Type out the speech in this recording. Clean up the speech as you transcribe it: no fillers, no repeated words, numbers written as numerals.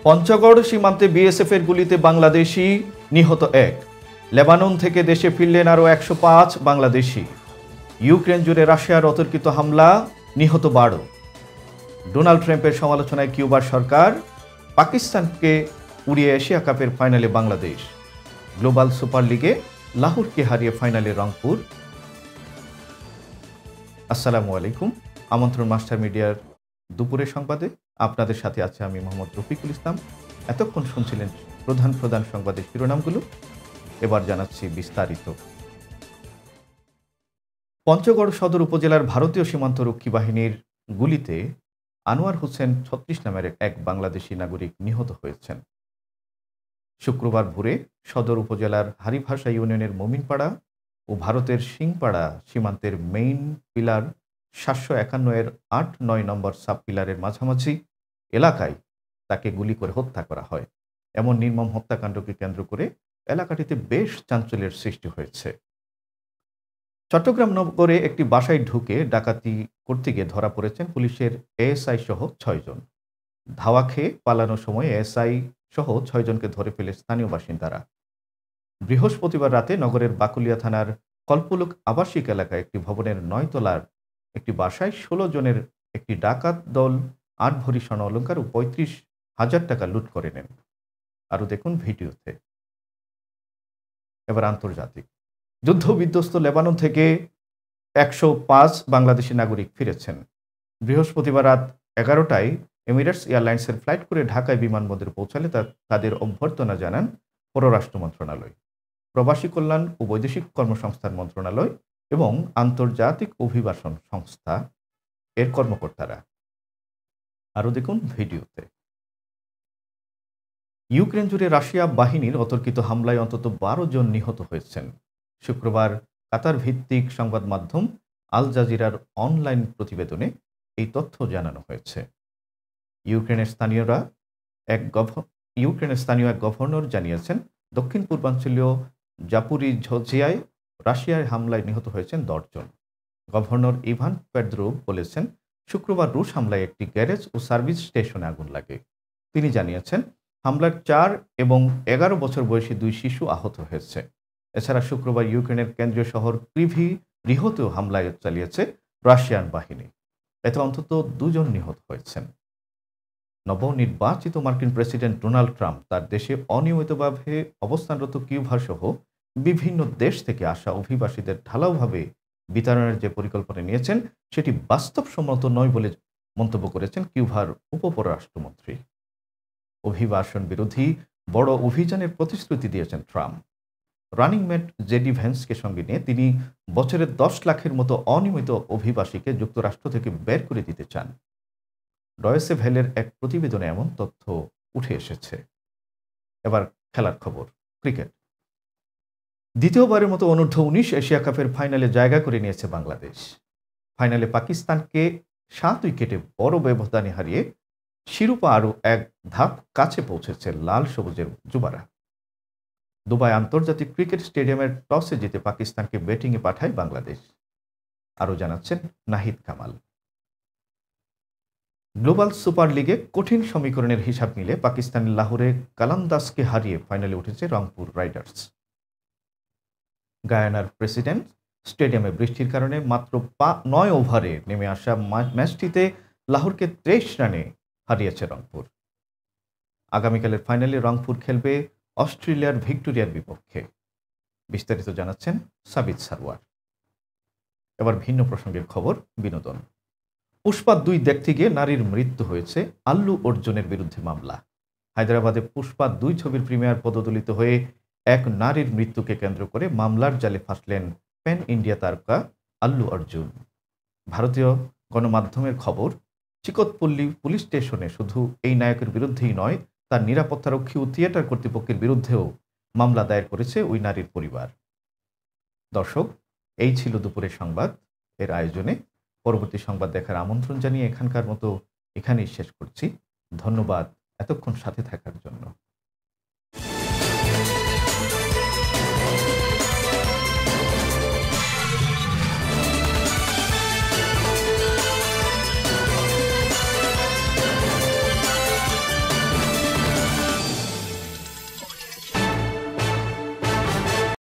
পঞ্চগড় সীমান্তে বিএসএফ এর গুলিতে বাংলাদেশি নিহত 1। লেবানন থেকে দেশে ফিরলেন আরও 105 বাংলাদেশি। ইউক্রেন জুড়ে রাশিয়ার অতর্কিত হামলা, নিহত 12। ডোনাল্ড ট্রাম্পের সমালোচনায় কিউবার সরকার, পাকিস্তানকে উড়িয়ে এশিয়া কাপের ফাইনালে বাংলাদেশ। গ্লোবাল সুপার লিগে লাহোরকে হারিয়ে ফাইনালে রংপুর। আসসালামু আলাইকুম। আমন্ত্রণ মাস্টার মিডিয়ার দুপুরের সংবাদে আপনাদের সাথে আছে আমি মোহাম্মদ রফিকুল ইসলাম। এতক্ষণ শুনছিলেন প্রধান সংবাদের শিরোনামগুলো, এবার জানাচ্ছি বিস্তারিত। পঞ্চগড় সদর উপজেলার ভারতীয় সীমান্তরক্ষী বাহিনীর গুলিতে আনোয়ার হোসেন 36 নামের এক বাংলাদেশি নাগরিক নিহত হয়েছেন। শুক্রবার ভোরে সদর উপজেলার হারিভাষা ইউনিয়নের মোমিনপাড়া ও ভারতের সিংপাড়া সীমান্তের মেইন পিলার 751 এর 8-9 নম্বর সাব পিলারের মাঝামাঝি এলাকায় তাকে গুলি করে হত্যা করা হয়। এমন নির্মম হত্যাকাণ্ডকে কেন্দ্র করে এলাকাটিতে বেশ চাঞ্চল্যের সৃষ্টি হয়েছে। চট্টগ্রাম নগরে একটি বাসায় ঢুকে ডাকাতি করতে গিয়ে ধরা পড়েছেন পুলিশের এএসআই সহ 6 জন। ধাওয়া খেয়ে পালানোর সময় এএসআই সহ 6 জনকে ধরে ফেলে স্থানীয় বাসিন্দারা। বৃহস্পতিবার রাতে নগরের বাকুলিয়া থানার কল্পলোক আবাসিক এলাকায় একটি ভবনের 9 তলার একটি বাসায় 16 জনের একটি ডাকাত দল 8 ভরি স্বর্ণ অলংকার ও 35,000 টাকা লুট করে নেন। আরও দেখুন ভিডিওতে। এবার আন্তর্জাতিক। যুদ্ধ বিধ্বস্ত লেবানন থেকে 105 বাংলাদেশি নাগরিক ফিরেছেন। বৃহস্পতিবার রাত 11টায় এমিরেটস এয়ারলাইন্সের ফ্লাইট করে ঢাকায় বিমানবন্দরে পৌঁছালে তাদের অভ্যর্থনা জানান পররাষ্ট্র মন্ত্রণালয়, প্রবাসী কল্যাণ ও বৈদেশিক কর্মসংস্থান মন্ত্রণালয় এবং আন্তর্জাতিক অভিবাসন সংস্থা এর কর্মকর্তারা। আরও দেখুন ভিডিওতে। ইউক্রেন জুড়ে রাশিয়া বাহিনীর অতর্কিত হামলায় অন্তত 12 জন নিহত হয়েছেন। শুক্রবার কাতার ভিত্তিক সংবাদ মাধ্যম আল জাজিরার অনলাইন প্রতিবেদনে এই তথ্য জানানো হয়েছে। ইউক্রেনের স্থানীয় এক গভর্নর জানিয়েছেন, দক্ষিণ পূর্বাঞ্চলীয় জাপুরিঝিয়ায় রাশিয়ার হামলায় নিহত হয়েছেন 10 জন। গভর্নর ইভান পেদ্রোভ বলেছেন, শুক্রবার রুশ হামলায় একটি গ্যারেজ ও সার্ভিস স্টেশনে আগুন লাগে। তিনি জানিয়েছেন, হামলার 4 এবং 11 বছর বয়সী 2 শিশু আহত হয়েছে। এছাড়া শুক্রবার ইউক্রেনের কেন্দ্রীয় শহর রিহতেও হামলায় চালিয়েছে রাশিয়ান বাহিনী। এতে অন্তত 2 জন নিহত হয়েছেন। নবনির্বাচিত মার্কিন প্রেসিডেন্ট ডোনাল্ড ট্রাম্প তার দেশে অনিয়মিতভাবে অবস্থানরত কিউবা সহ বিভিন্ন দেশ থেকে আসা অভিবাসীদের ঢালাওভাবে বিতরণের যে পরিকল্পনা নিয়েছেন সেটি বাস্তবসম্মত নয় বলে মন্তব্য করেছেন কিউবার উপপররাষ্ট্রমন্ত্রী। অভিবাসন বিরোধী বড় অভিযানের প্রতিশ্রুতি দিয়েছেন ট্রাম্প। রানিং মেট জেডি ভ্যান্সকে সঙ্গে নিয়ে তিনি বছরে 10 লাখের মতো অনিয়মিত অভিবাসীকে যুক্তরাষ্ট্র থেকে বের করে দিতে চান। ডয়েসে ভেলের এক প্রতিবেদনে এমন তথ্য উঠে এসেছে। এবার খেলার খবর। ক্রিকেট। দ্বিতীয়বারের মতো অনূর্ধ্ব-19 এশিয়া কাপের ফাইনালে জায়গা করে নিয়েছে বাংলাদেশ। ফাইনালে পাকিস্তানকে 7 উইকেটে বড় ব্যবধানে হারিয়ে শিরোপা আরও এক ধাপ কাছে পৌঁছেছে লাল সবুজের যুবারা। দুবাই আন্তর্জাতিক ক্রিকেট স্টেডিয়ামের টসে জিতে পাকিস্তানকে ব্যাটিংয়ে পাঠায় বাংলাদেশ। আরও জানাচ্ছেন নাহিদ কামাল। গ্লোবাল সুপার লিগে কঠিন সমীকরণের হিসাব মিলে পাকিস্তানের লাহোরে কালান্দাসকে হারিয়ে ফাইনালে উঠেছে রংপুর রাইডার্স। গায়ানার প্রেসিডেন্ট স্টেডিয়ামে বৃষ্টির কারণে মাত্র 9 ওভারে নেমে আসা ম্যাচটিতে লাহোরকে 23 রানে হারিয়েছে রংপুর। আগামীকালের ফাইনালে রংপুর খেলবে অস্ট্রেলিয়ার ভিক্টোরিয়ার বিপক্ষে। বিস্তারিত জানাচ্ছেন সাবিত সারওয়ার। এবার ভিন্ন প্রসঙ্গের খবর, বিনোদন। পুষ্পা 2 দেখতে গিয়ে নারীর মৃত্যু হয়েছে, আল্লু অর্জুনের বিরুদ্ধে মামলা। হায়দ্রাবাদে পুষ্পা 2 ছবির প্রিমিয়ার পদদলিত হয়ে এক নারীর মৃত্যুকে কেন্দ্র করে মামলার জালে ফাঁসলেন প্যান ইন্ডিয়া তারকা আল্লু অর্জুন। ভারতীয় গণমাধ্যমের খবর, চিকতপল্লী পুলিশ স্টেশনে শুধু এই নায়কের বিরুদ্ধেই নয়, তার নিরাপত্তারক্ষী ও থিয়েটার কর্তৃপক্ষের বিরুদ্ধেও মামলা দায়ের করেছে ওই নারীর পরিবার। দর্শক, এই ছিল দুপুরের সংবাদ। এর আয়োজনে পরবর্তী সংবাদ দেখার আমন্ত্রণ জানিয়ে এখানকার মতো এখানেই শেষ করছি। ধন্যবাদ এতক্ষণ সাথে থাকার জন্য।